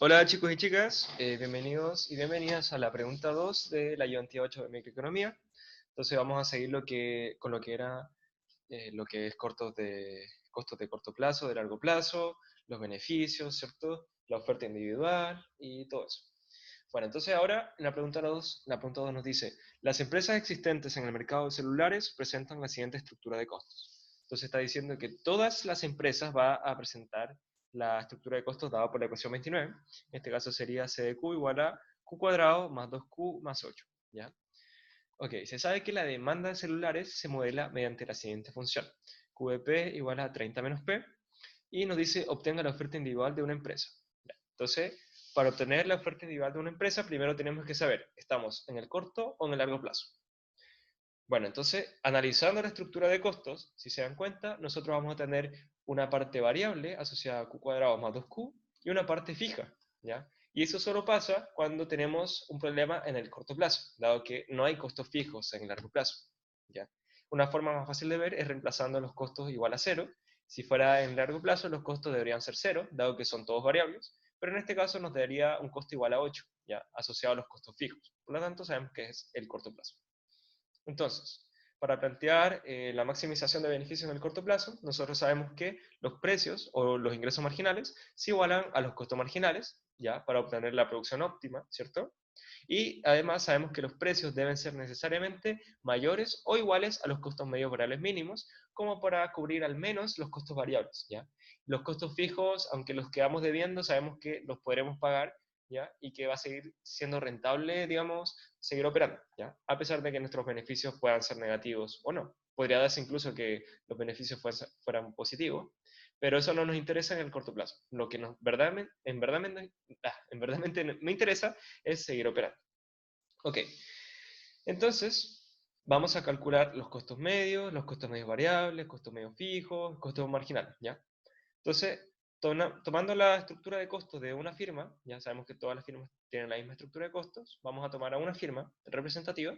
Hola chicos y chicas, bienvenidos y bienvenidas a la pregunta 2 de la ayudantía 8 de microeconomía. Entonces vamos a seguir con lo que era lo que es costos de corto plazo, de largo plazo, los beneficios, ¿cierto? La oferta individual y todo eso. Bueno, entonces ahora en la pregunta 2 nos dice, las empresas existentes en el mercado de celulares presentan la siguiente estructura de costos. Entonces está diciendo que todas las empresas van a presentar la estructura de costos dada por la ecuación 29. En este caso sería C de Q igual a Q cuadrado más 2Q más 8. ¿Ya? Ok, se sabe que la demanda de celulares se modela mediante la siguiente función. Q de P igual a 30 menos P. Y nos dice obtenga la oferta individual de una empresa. ¿Ya? Entonces, para obtener la oferta individual de una empresa, primero tenemos que saber, ¿estamos en el corto o en el largo plazo? Bueno, entonces, analizando la estructura de costos, si se dan cuenta, nosotros vamos a tener una parte variable asociada a Q cuadrado más 2Q y una parte fija, ¿ya? Y eso solo pasa cuando tenemos un problema en el corto plazo, dado que no hay costos fijos en el largo plazo, ¿ya? Una forma más fácil de ver es reemplazando los costos igual a cero. Si fuera en largo plazo, los costos deberían ser cero, dado que son todos variables, pero en este caso nos daría un costo igual a 8, ¿ya? Asociado a los costos fijos. Por lo tanto, sabemos que es el corto plazo. Entonces, para plantear la maximización de beneficios en el corto plazo, nosotros sabemos que los precios o los ingresos marginales se igualan a los costos marginales, ¿ya? Para obtener la producción óptima, ¿cierto? Y además sabemos que los precios deben ser necesariamente mayores o iguales a los costos medios variables mínimos, como para cubrir al menos los costos variables, ¿ya? Los costos fijos, aunque los quedamos debiendo, sabemos que los podremos pagar, ¿ya? Y que va a seguir siendo rentable, digamos, seguir operando, ¿ya? A pesar de que nuestros beneficios puedan ser negativos o no. Podría darse incluso que los beneficios fueran positivos, pero eso no nos interesa en el corto plazo. Lo que en verdad me interesa es seguir operando. Ok, entonces vamos a calcular los costos medios variables, costos medios fijos, costos marginales, ¿ya? Entonces, tomando la estructura de costos de una firma, ya sabemos que todas las firmas tienen la misma estructura de costos, vamos a tomar a una firma representativa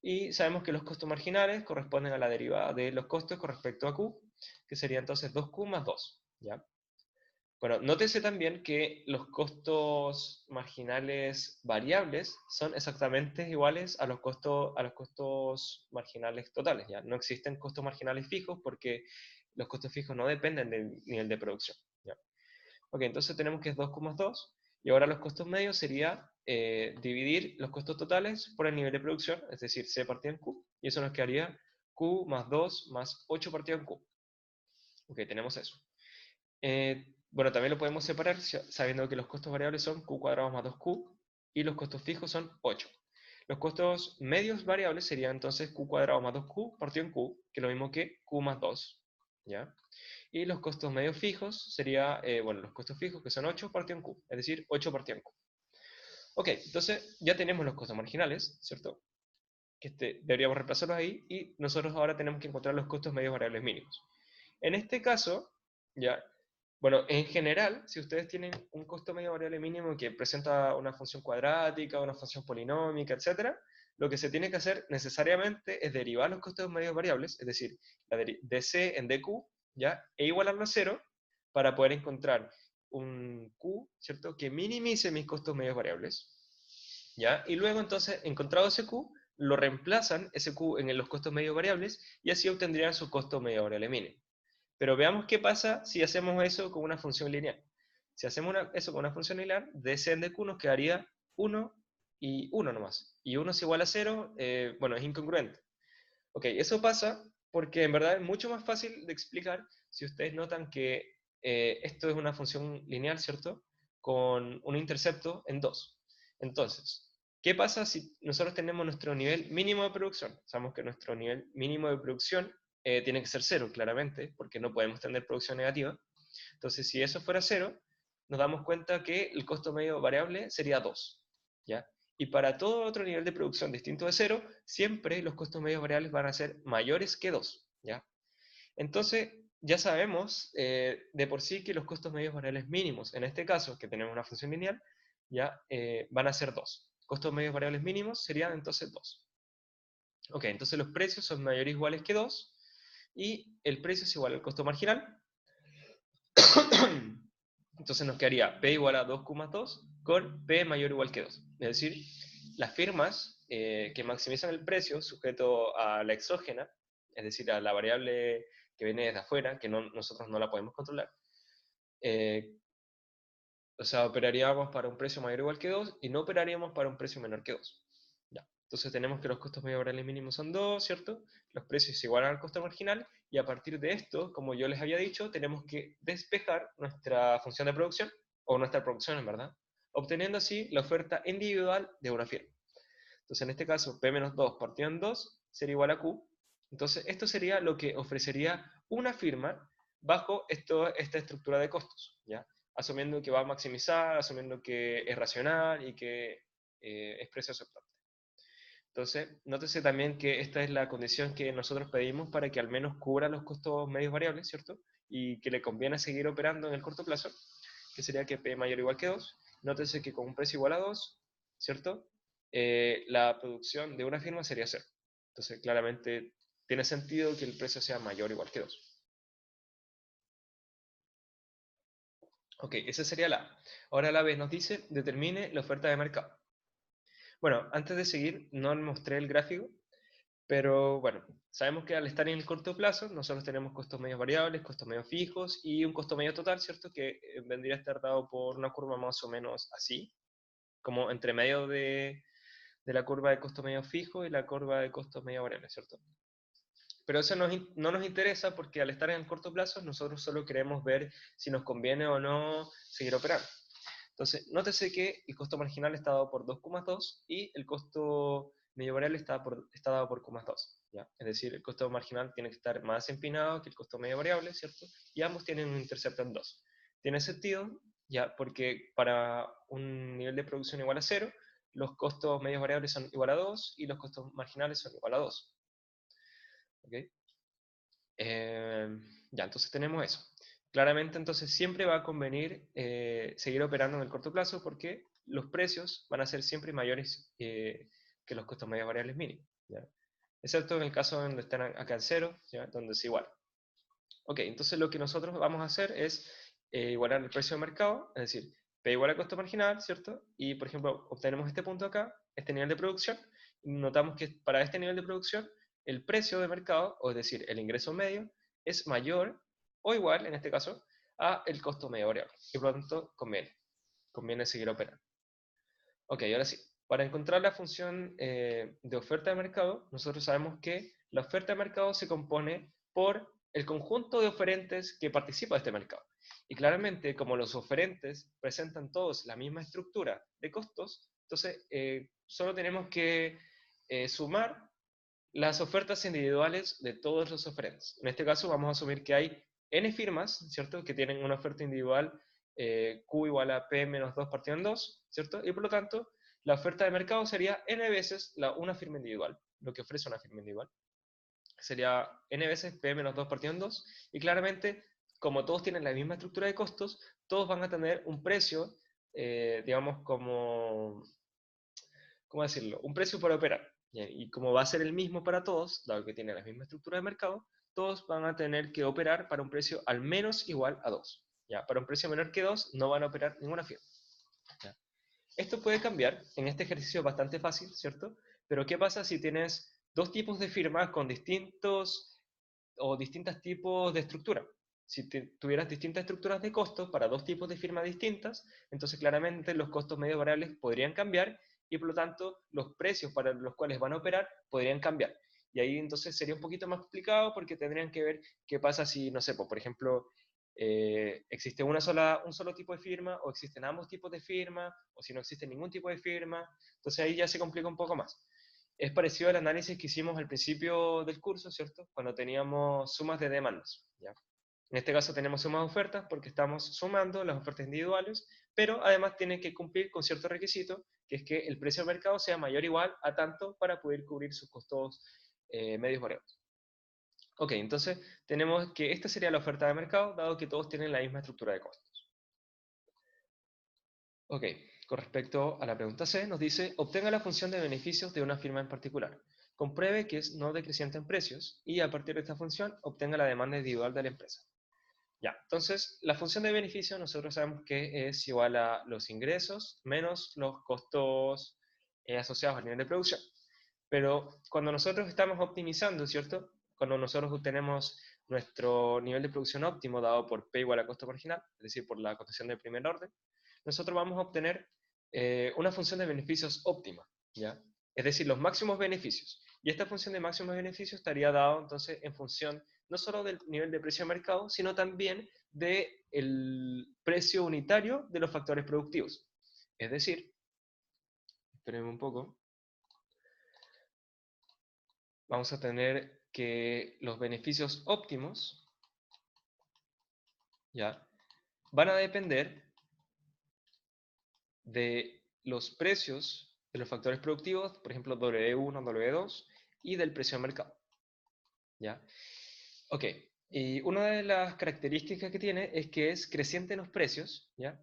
y sabemos que los costos marginales corresponden a la derivada de los costos con respecto a Q, que sería entonces 2Q más 2, ¿ya? Bueno, nótese también que los costos marginales variables son exactamente iguales a los costos marginales totales, ¿ya? No existen costos marginales fijos porque los costos fijos no dependen del nivel de producción, ¿ya? Ok, entonces tenemos que es 2Q más 2, y ahora los costos medios sería dividir los costos totales por el nivel de producción, es decir, C partido en Q, y eso nos quedaría Q más 2 más 8 partido en Q. Ok, tenemos eso. Bueno, también lo podemos separar sabiendo que los costos variables son Q cuadrado más 2Q y los costos fijos son 8. Los costos medios variables serían entonces Q cuadrado más 2Q partido en Q, que es lo mismo que Q más 2, ¿ya? Y los costos medios fijos sería, bueno, los costos fijos que son 8 partido en Q, es decir, 8 partido en Q. Ok, entonces ya tenemos los costos marginales, ¿cierto? Que deberíamos reemplazarlos ahí y nosotros ahora tenemos que encontrar los costos medios variables mínimos. En este caso, ya, bueno, en general, si ustedes tienen un costo medio variable mínimo que presenta una función cuadrática, una función polinómica, etc., lo que se tiene que hacer necesariamente es derivar los costos medios variables, es decir, la dc en dq, ¿ya? E igualarlo a cero para poder encontrar un q, ¿cierto?, que minimice mis costos medios variables, ¿ya? Y luego entonces, encontrado ese q, lo reemplazan ese q en los costos medios variables y así obtendrían su costo medio variable mínimo. Pero veamos qué pasa si hacemos eso con una función lineal. Si hacemos eso con una función lineal, dc en dq nos quedaría 1 y 1 nomás. Y 1 es igual a 0, bueno, es incongruente. Ok, eso pasa porque en verdad es mucho más fácil de explicar si ustedes notan que esto es una función lineal, ¿cierto? Con un intercepto en 2. Entonces, ¿qué pasa si nosotros tenemos nuestro nivel mínimo de producción? Sabemos que nuestro nivel mínimo de producción tiene que ser 0, claramente, porque no podemos tener producción negativa. Entonces, si eso fuera 0, nos damos cuenta que el costo medio variable sería 2, ¿ya? Y para todo otro nivel de producción distinto de 0, siempre los costos medios variables van a ser mayores que 2, ¿ya? Entonces, ya sabemos de por sí que los costos medios variables mínimos, en este caso, que tenemos una función lineal, ya van a ser 2. Costos medios variables mínimos serían entonces 2. Ok, entonces los precios son mayores o iguales que 2, y el precio es igual al costo marginal, Entonces nos quedaría P igual a 2, 2 con P mayor o igual que 2. Es decir, las firmas que maximizan el precio sujeto a la exógena, es decir, a la variable que viene desde afuera, que nosotros no la podemos controlar, o sea, operaríamos para un precio mayor o igual que 2 y no operaríamos para un precio menor que 2. Ya. Entonces tenemos que los costos medio variables mínimos son 2, ¿cierto? Los precios se igualan al costo marginal y a partir de esto, como yo les había dicho, tenemos que despejar nuestra función de producción, o nuestra producción en verdad, obteniendo así la oferta individual de una firma. Entonces en este caso, P-2 partido en 2 sería igual a Q. Entonces esto sería lo que ofrecería una firma bajo esta estructura de costos, ¿ya? Asumiendo que va a maximizar, asumiendo que es racional y que es precio aceptable. Entonces, nótese también que esta es la condición que nosotros pedimos para que al menos cubra los costos medios variables, ¿cierto? Y que le conviene seguir operando en el corto plazo, que sería que P mayor o igual que 2. Nótese que con un precio igual a 2, ¿cierto? La producción de una firma sería 0. Entonces, claramente tiene sentido que el precio sea mayor o igual que 2. Ok, esa sería la A. Ahora la B nos dice, determine la oferta de mercado. Bueno, antes de seguir, no mostré el gráfico, pero bueno, sabemos que al estar en el corto plazo, nosotros tenemos costos medios variables, costos medios fijos y un costo medio total, ¿cierto? Que vendría a estar dado por una curva más o menos así, como entre medio de la curva de costo medio fijo y la curva de costos medio variables, ¿cierto? Pero eso no nos interesa porque al estar en el corto plazo, nosotros solo queremos ver si nos conviene o no seguir operando. Entonces, nótese que el costo marginal está dado por 2,2 y el costo medio variable está dado por 2. ¿Ya? Es decir, el costo marginal tiene que estar más empinado que el costo medio variable, ¿cierto? Y ambos tienen un intercepto en 2. Tiene sentido, ya, porque para un nivel de producción igual a 0, los costos medios variables son igual a 2 y los costos marginales son igual a 2. ¿Okay? Ya, entonces tenemos eso. Claramente, entonces siempre va a convenir seguir operando en el corto plazo porque los precios van a ser siempre mayores que los costos medios variables mínimos. ¿Ya? Excepto en el caso donde están acá en cero, ¿ya? Donde es igual. Ok, entonces lo que nosotros vamos a hacer es igualar el precio de mercado, es decir, P igual a costo marginal, ¿cierto? Y, por ejemplo, obtenemos este punto acá, este nivel de producción, y notamos que para este nivel de producción, el precio de mercado, o es decir, el ingreso medio, es mayor o igual, en este caso, a el costo medio variable. Y por lo tanto, conviene seguir operando. Ok, ahora sí. Para encontrar la función de oferta de mercado, nosotros sabemos que la oferta de mercado se compone por el conjunto de oferentes que participa de este mercado. Y claramente, como los oferentes presentan todos la misma estructura de costos, entonces solo tenemos que sumar las ofertas individuales de todos los oferentes. En este caso vamos a asumir que hay n firmas, ¿cierto? Que tienen una oferta individual Q igual a P menos 2 partido en 2, ¿cierto? Y por lo tanto, la oferta de mercado sería n veces una firma individual, lo que ofrece una firma individual. Sería n veces P menos 2 partido en 2, y claramente, como todos tienen la misma estructura de costos, todos van a tener un precio, digamos, ¿cómo decirlo? Un precio por operar. Y como va a ser el mismo para todos, dado que tiene la misma estructura de mercado, todos van a tener que operar para un precio al menos igual a 2. ¿Ya? Para un precio menor que 2 no van a operar ninguna firma. ¿Ya? Esto puede cambiar, en este ejercicio es bastante fácil, ¿cierto? Pero ¿qué pasa si tienes dos tipos de firmas con distintos tipos de estructura? Si tuvieras distintas estructuras de costos para dos tipos de firmas distintas, entonces claramente los costos medio variables podrían cambiar y por lo tanto los precios para los cuales van a operar podrían cambiar. Y ahí entonces sería un poquito más complicado porque tendrían que ver qué pasa si, no sé, por ejemplo, existe un solo tipo de firma o existen ambos tipos de firma o si no existe ningún tipo de firma. Entonces ahí ya se complica un poco más. Es parecido al análisis que hicimos al principio del curso, ¿cierto? Cuando teníamos sumas de demandas, ¿ya? En este caso tenemos sumas de ofertas porque estamos sumando las ofertas individuales, pero además tiene que cumplir con cierto requisito, que es que el precio del mercado sea mayor o igual a tanto para poder cubrir sus costos medios variables. Ok, entonces tenemos que esta sería la oferta de mercado, dado que todos tienen la misma estructura de costos. Ok, con respecto a la pregunta C, nos dice, obtenga la función de beneficios de una firma en particular. Compruebe que es no decreciente en precios y a partir de esta función obtenga la demanda individual de la empresa. Ya, entonces, la función de beneficio nosotros sabemos que es igual a los ingresos menos los costos asociados al nivel de producción. Pero cuando nosotros estamos optimizando, ¿cierto? Cuando nosotros obtenemos nuestro nivel de producción óptimo dado por P igual a costo marginal, es decir, por la cotación de primer orden, nosotros vamos a obtener una función de beneficios óptima, ¿ya? Es decir, los máximos beneficios. Y esta función de máximos beneficios estaría dado entonces en función no solo del nivel de precio de mercado, sino también del precio unitario de los factores productivos. Es decir, espérenme un poco, vamos a tener que los beneficios óptimos, ¿ya? Van a depender de los precios de los factores productivos, por ejemplo, W1, W2, y del precio de mercado, ¿ya? Ok, y una de las características que tiene es que es creciente en los precios, ¿ya?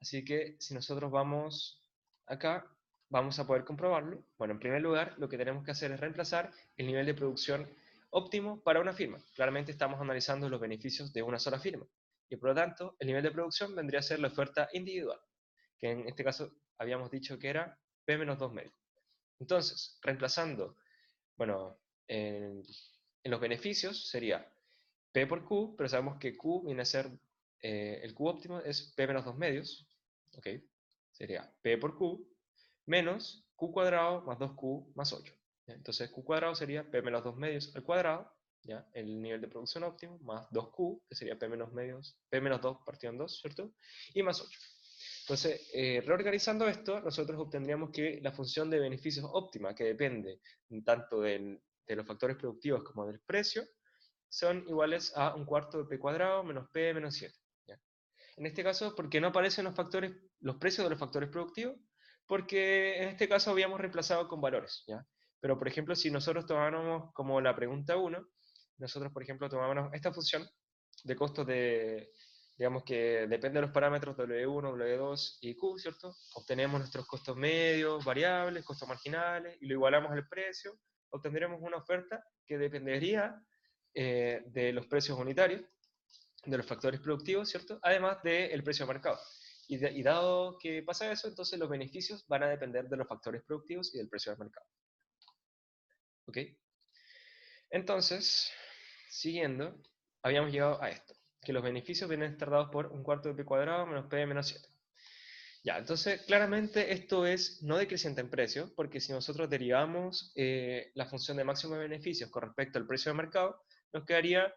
Así que si nosotros vamos acá, vamos a poder comprobarlo. Bueno, en primer lugar, lo que tenemos que hacer es reemplazar el nivel de producción óptimo para una firma. Claramente estamos analizando los beneficios de una sola firma. Y por lo tanto, el nivel de producción vendría a ser la oferta individual, que en este caso habíamos dicho que era P-2 medio. Entonces, reemplazando, bueno, en los beneficios sería P por Q, pero sabemos que Q viene a ser, el Q óptimo es P-2 medios, ¿ok? Sería P por Q menos Q cuadrado más 2Q más 8. ¿Ya? Entonces Q cuadrado sería P-2 medios al cuadrado, ¿ya? El nivel de producción óptimo, más 2Q, que sería P-2 partido en 2, ¿cierto? Y más 8. Entonces, reorganizando esto, nosotros obtendríamos que la función de beneficios óptima, que depende tanto de los factores productivos como del precio, son iguales a un cuarto de P cuadrado menos P menos 7. ¿Ya? En este caso, ¿por qué no aparecen los precios de los factores productivos? Porque en este caso habíamos reemplazado con valores, ¿ya? Pero, por ejemplo, si nosotros tomáramos como la pregunta 1, nosotros, por ejemplo, tomáramos esta función de costos digamos que depende de los parámetros W1, W2 y Q, ¿cierto? Obtenemos nuestros costos medios, variables, costos marginales, y lo igualamos al precio, obtendremos una oferta que dependería de los precios unitarios, de los factores productivos, ¿cierto? Además del precio de mercado. Y dado que pasa eso, entonces los beneficios van a depender de los factores productivos y del precio de mercado. ¿Ok? Entonces, siguiendo, habíamos llegado a esto, que los beneficios vienen a estar dados por un cuarto de P cuadrado menos P menos 7. Ya, entonces claramente esto es no decreciente en precio, porque si nosotros derivamos la función de máximo de beneficios con respecto al precio de mercado, nos quedaría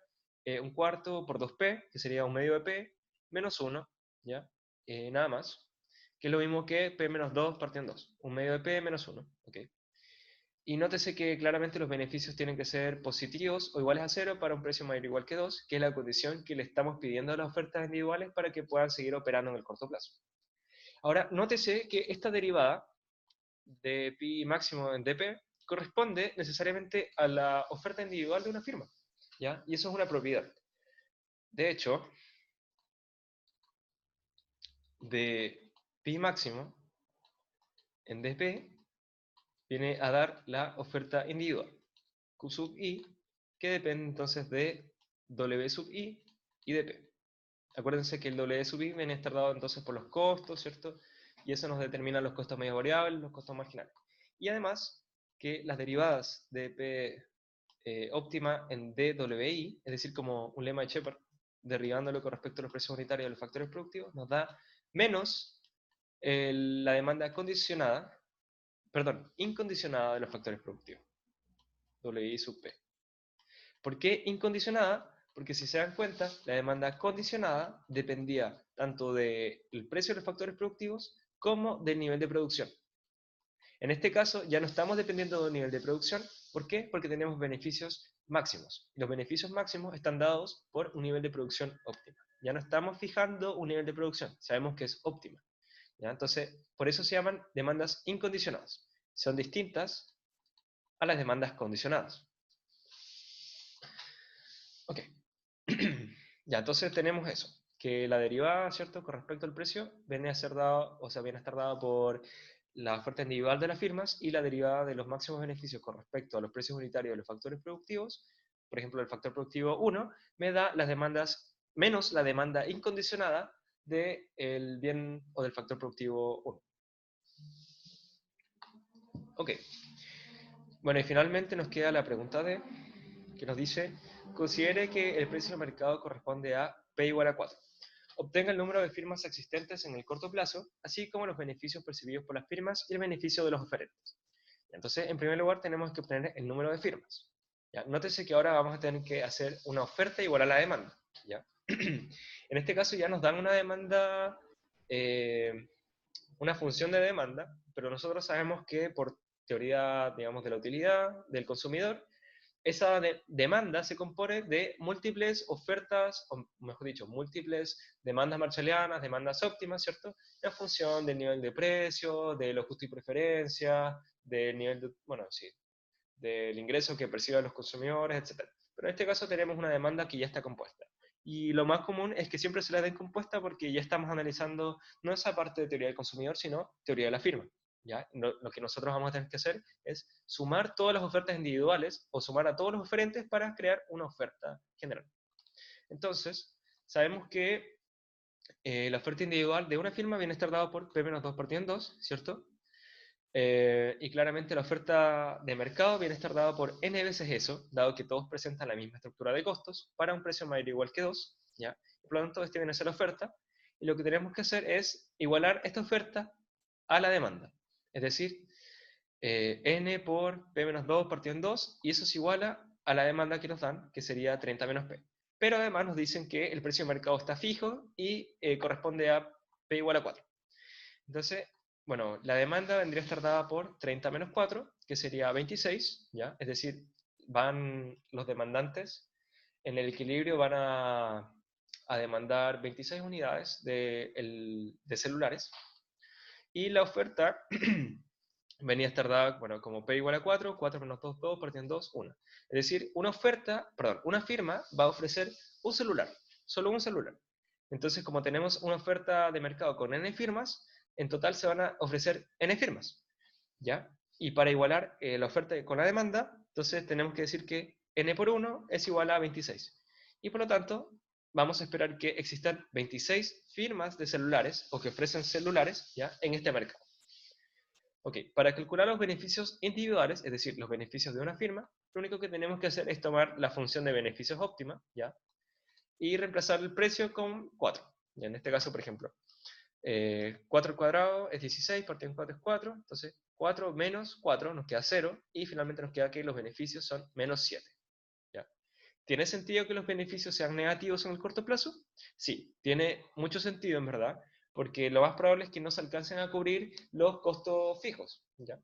un cuarto por 2P, que sería un medio de P, menos 1, ¿ya? Nada más, que es lo mismo que P menos 2 partido en 2, un medio de P menos 1, ¿ok? Y nótese que claramente los beneficios tienen que ser positivos o iguales a 0 para un precio mayor o igual que 2, que es la condición que le estamos pidiendo a las ofertas individuales para que puedan seguir operando en el corto plazo. Ahora, nótese que esta derivada de pi máximo en dp corresponde necesariamente a la oferta individual de una firma, ¿ya? Y eso es una propiedad. De hecho, de pi máximo en dp viene a dar la oferta individual, q sub i, que depende entonces de w sub i y dp. Acuérdense que el W sub i viene a estar dado entonces por los costos, ¿cierto? Y eso nos determina los costos medios variables, los costos marginales. Y además que las derivadas de P óptima en DWI, es decir, como un lema de Shepard, derivándolo con respecto a los precios unitarios de los factores productivos, nos da menos la demanda condicionada, perdón, incondicionada de los factores productivos, WI sub P. ¿Por qué incondicionada? Porque si se dan cuenta, la demanda condicionada dependía tanto del precio de los factores productivos como del nivel de producción. En este caso ya no estamos dependiendo del nivel de producción. ¿Por qué? Porque tenemos beneficios máximos. Los beneficios máximos están dados por un nivel de producción óptima. Ya no estamos fijando un nivel de producción, sabemos que es óptima. ¿Ya? Entonces, por eso se llaman demandas incondicionadas. Son distintas a las demandas condicionadas. Ok. Ya, entonces tenemos eso, que la derivada, ¿cierto?, con respecto al precio, viene a ser dado, o sea, viene a estar dada por la oferta individual de las firmas y la derivada de los máximos beneficios con respecto a los precios unitarios de los factores productivos, por ejemplo, el factor productivo 1, me da las demandas menos la demanda incondicionada del bien o del factor productivo 1. Ok. Bueno, y finalmente nos queda la pregunta D, que nos dice, considere que el precio del mercado corresponde a P igual a 4. Obtenga el número de firmas existentes en el corto plazo, así como los beneficios percibidos por las firmas y el beneficio de los oferentes. Entonces, en primer lugar, tenemos que obtener el número de firmas. ¿Ya? Nótese que ahora vamos a tener que hacer una oferta igual a la demanda. ¿Ya? En este caso ya nos dan una demanda, una función de demanda, pero nosotros sabemos que por teoría, digamos, de la utilidad del consumidor, esa demanda se compone de múltiples ofertas, o mejor dicho, múltiples demandas marshallianas, demandas óptimas, ¿cierto? En función del nivel de precio, de los gustos y preferencias, del nivel de, bueno, sí, del ingreso que perciban los consumidores, etc. Pero en este caso tenemos una demanda que ya está compuesta. Y lo más común es que siempre se la den compuesta porque ya estamos analizando no esa parte de teoría del consumidor, sino teoría de la firma. ¿Ya? Lo que nosotros vamos a tener que hacer es sumar todas las ofertas individuales o sumar a todos los oferentes para crear una oferta general. Entonces, sabemos que la oferta individual de una firma viene a estar dada por P menos 2 partido en 2, ¿cierto? Y claramente la oferta de mercado viene a estar dada por n veces eso, dado que todos presentan la misma estructura de costos para un precio mayor o igual que 2, ¿ya? Por lo tanto, este viene a ser la oferta, y lo que tenemos que hacer es igualar esta oferta a la demanda. Es decir, n por p menos 2 partido en 2, y eso se iguala a la demanda que nos dan, que sería 30 menos p. Pero además nos dicen que el precio de mercado está fijo y corresponde a p igual a 4. Entonces, bueno, la demanda vendría a estar dada por 30 menos 4, que sería 26, ¿ya? Es decir, van los demandantes en el equilibrio van a demandar 26 unidades de celulares, y la oferta venía a estar dada, bueno, como P igual a 4, 4 menos 2, 2, partido en 2, 1. Es decir, una firma va a ofrecer un celular, solo un celular. Entonces, como tenemos una oferta de mercado con n firmas, en total se van a ofrecer n firmas, ¿ya? Y para igualar la oferta con la demanda, entonces tenemos que decir que n por 1 es igual a 26. Y por lo tanto, vamos a esperar que existan 26 firmas de celulares, o que ofrecen celulares, ¿ya? En este mercado. Ok, para calcular los beneficios individuales, es decir, los beneficios de una firma, lo único que tenemos que hacer es tomar la función de beneficios óptima, ¿ya? Y reemplazar el precio con 4. ¿Ya? En este caso, por ejemplo, 4 al cuadrado es 16, partido en 4 es 4, entonces 4 menos 4 nos queda 0, y finalmente nos queda que los beneficios son menos 7. ¿Ya? ¿Tiene sentido que los beneficios sean negativos en el corto plazo? Sí, tiene mucho sentido en verdad, porque lo más probable es que no se alcancen a cubrir los costos fijos, ¿ya?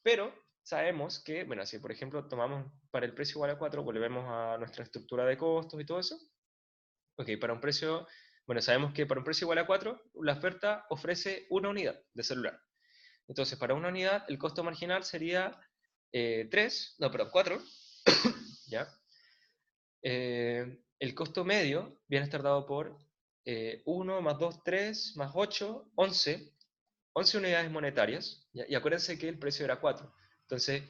Pero sabemos que, bueno, si por ejemplo tomamos para el precio igual a 4, volvemos a nuestra estructura de costos y todo eso. Ok, para un precio, bueno, sabemos que para un precio igual a 4, la oferta ofrece una unidad de celular. Entonces, para una unidad, el costo marginal sería 3, no, perdón, 4, ¿ya? El costo medio viene a estar dado por 1 más 2, 3, más 8, 11, 11 unidades monetarias, ¿ya? Y acuérdense que el precio era 4. Entonces,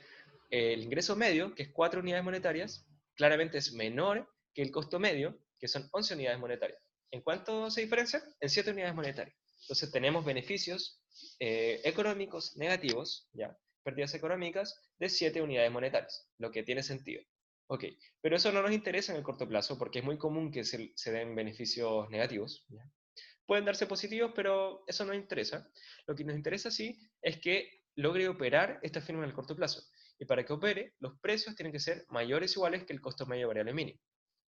el ingreso medio, que es 4 unidades monetarias, claramente es menor que el costo medio, que son 11 unidades monetarias. ¿En cuánto se diferencia? En 7 unidades monetarias. Entonces, tenemos beneficios económicos negativos, ¿ya? Pérdidas económicas de 7 unidades monetarias, lo que tiene sentido. Ok, pero eso no nos interesa en el corto plazo porque es muy común que se den beneficios negativos, ¿ya? Pueden darse positivos, pero eso no nos interesa. Lo que nos interesa sí es que logre operar esta firma en el corto plazo. Y para que opere, los precios tienen que ser mayores o iguales que el costo medio variable mínimo,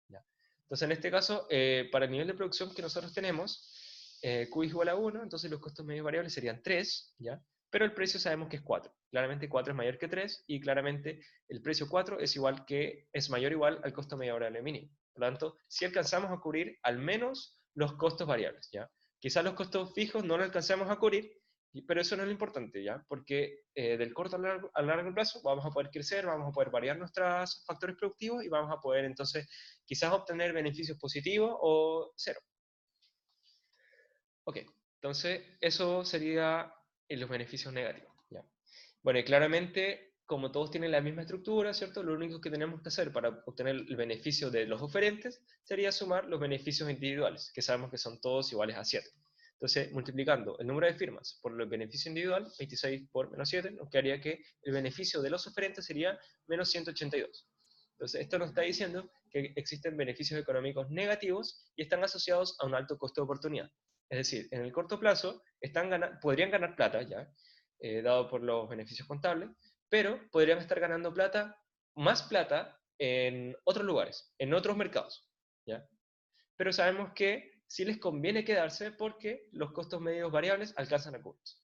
¿ya? Entonces, en este caso, para el nivel de producción que nosotros tenemos, Q es igual a 1, entonces los costos medios variables serían 3, ¿ya? Pero el precio sabemos que es 4. Claramente 4 es mayor que 3, y claramente el precio 4 es mayor o igual al costo medio variable mínimo. Por lo tanto, si alcanzamos a cubrir al menos los costos variables, ¿ya? Quizás los costos fijos no lo alcancemos a cubrir, pero eso no es lo importante, ¿ya? Porque del corto a largo plazo vamos a poder crecer, vamos a poder variar nuestros factores productivos, y vamos a poder entonces quizás obtener beneficios positivos o cero. Ok, entonces eso sería en los beneficios negativos, ¿ya? Bueno, y claramente como todos tienen la misma estructura, ¿cierto? Lo único que tenemos que hacer para obtener el beneficio de los oferentes sería sumar los beneficios individuales, que sabemos que son todos iguales a 7. Entonces, multiplicando el número de firmas por el beneficio individual, 26 por menos 7, nos quedaría que el beneficio de los oferentes sería menos 182. Entonces, esto nos está diciendo que existen beneficios económicos negativos y están asociados a un alto costo de oportunidad. Es decir, en el corto plazo podrían ganar plata ya, dado por los beneficios contables, pero podrían estar ganando plata, más plata, en otros lugares, en otros mercados, ¿ya? Pero sabemos que sí les conviene quedarse porque los costos medios variables alcanzan a cubrirse.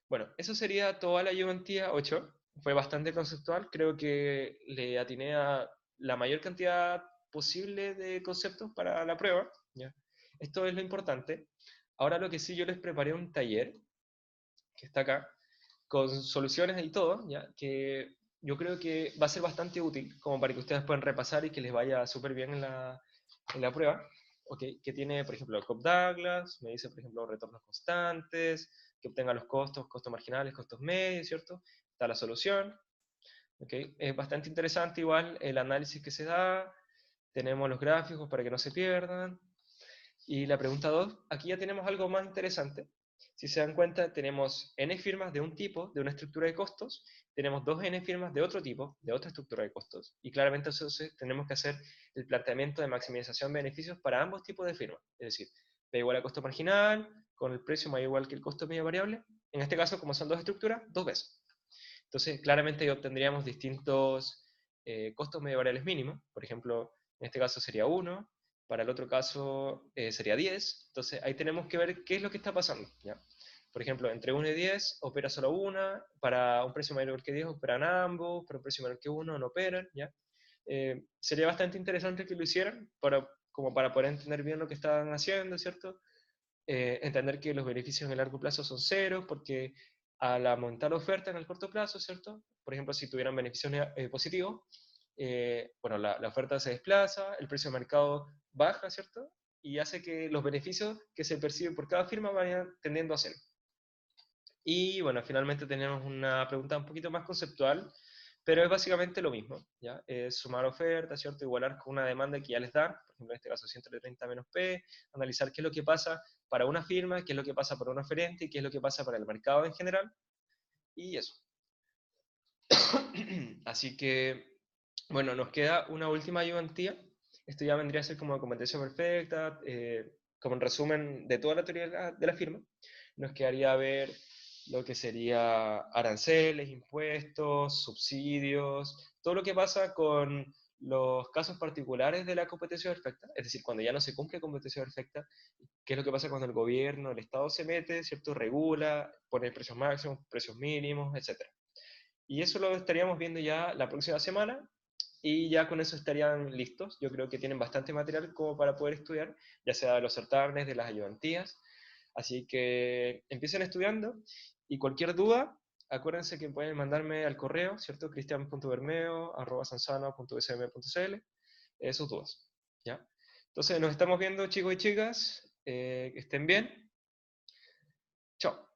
Bueno, eso sería toda la ayudantía 8. Fue bastante conceptual, creo que le atiné a la mayor cantidad posible de conceptos para la prueba, ¿ya? Esto es lo importante. Ahora lo que sí, yo les preparé un taller, que está acá, con soluciones y todo, ¿ya? Que yo creo que va a ser bastante útil como para que ustedes puedan repasar y que les vaya súper bien en la prueba. Okay, que tiene, por ejemplo, Cobb-Douglas, me dice, por ejemplo, retornos constantes, que obtenga los costos, costos marginales, costos medios, ¿cierto? Está la solución. Okay. Es bastante interesante igual el análisis que se da, tenemos los gráficos para que no se pierdan. Y la pregunta 2, aquí ya tenemos algo más interesante. Si se dan cuenta, tenemos n firmas de un tipo, de una estructura de costos, tenemos 2n firmas de otro tipo, de otra estructura de costos, y claramente entonces tenemos que hacer el planteamiento de maximización de beneficios para ambos tipos de firmas, es decir, P igual a costo marginal, con el precio más igual que el costo medio variable, en este caso, como son dos estructuras, dos veces. Entonces, claramente ahí obtendríamos distintos costos medio variables mínimos, por ejemplo, en este caso sería 1, para el otro caso sería 10, entonces ahí tenemos que ver qué es lo que está pasando, ¿ya? Por ejemplo, entre 1 y 10 opera solo una, para un precio mayor que 10 operan ambos, para un precio menor que 1 no operan, ¿ya? Sería bastante interesante que lo hicieran, como para poder entender bien lo que están haciendo, ¿cierto? Entender que los beneficios en el largo plazo son ceros, porque al aumentar la oferta en el corto plazo, ¿cierto? Por ejemplo, si tuvieran beneficios positivos, bueno, la oferta se desplaza, el precio de mercado baja, ¿cierto? Y hace que los beneficios que se perciben por cada firma vayan tendiendo a cero. Y bueno, finalmente tenemos una pregunta un poquito más conceptual, pero es básicamente lo mismo, ¿ya? Es sumar ofertas, ¿cierto? Igualar con una demanda que ya les dan, por ejemplo, en este caso 130 menos P, analizar qué es lo que pasa para una firma, qué es lo que pasa para un oferente y qué es lo que pasa para el mercado en general, y eso. Así que, bueno, nos queda una última ayudantía. Esto ya vendría a ser como competencia perfecta, como un resumen de toda la teoría de la firma. Nos quedaría ver lo que sería aranceles, impuestos, subsidios, todo lo que pasa con los casos particulares de la competencia perfecta, es decir, cuando ya no se cumple competencia perfecta, qué es lo que pasa cuando el gobierno, el Estado se mete, ¿cierto? Regula, pone precios máximos, precios mínimos, etc. Y eso lo estaríamos viendo ya la próxima semana y ya con eso estarían listos. Yo creo que tienen bastante material como para poder estudiar, ya sea de los certámenes, de las ayudantías. Así que empiecen estudiando y cualquier duda, acuérdense que pueden mandarme al correo, ¿cierto? cristian.bermeo@sansano.usm.cl sus dudas, ¿ya? Entonces nos estamos viendo, chicos y chicas, que estén bien. Chao.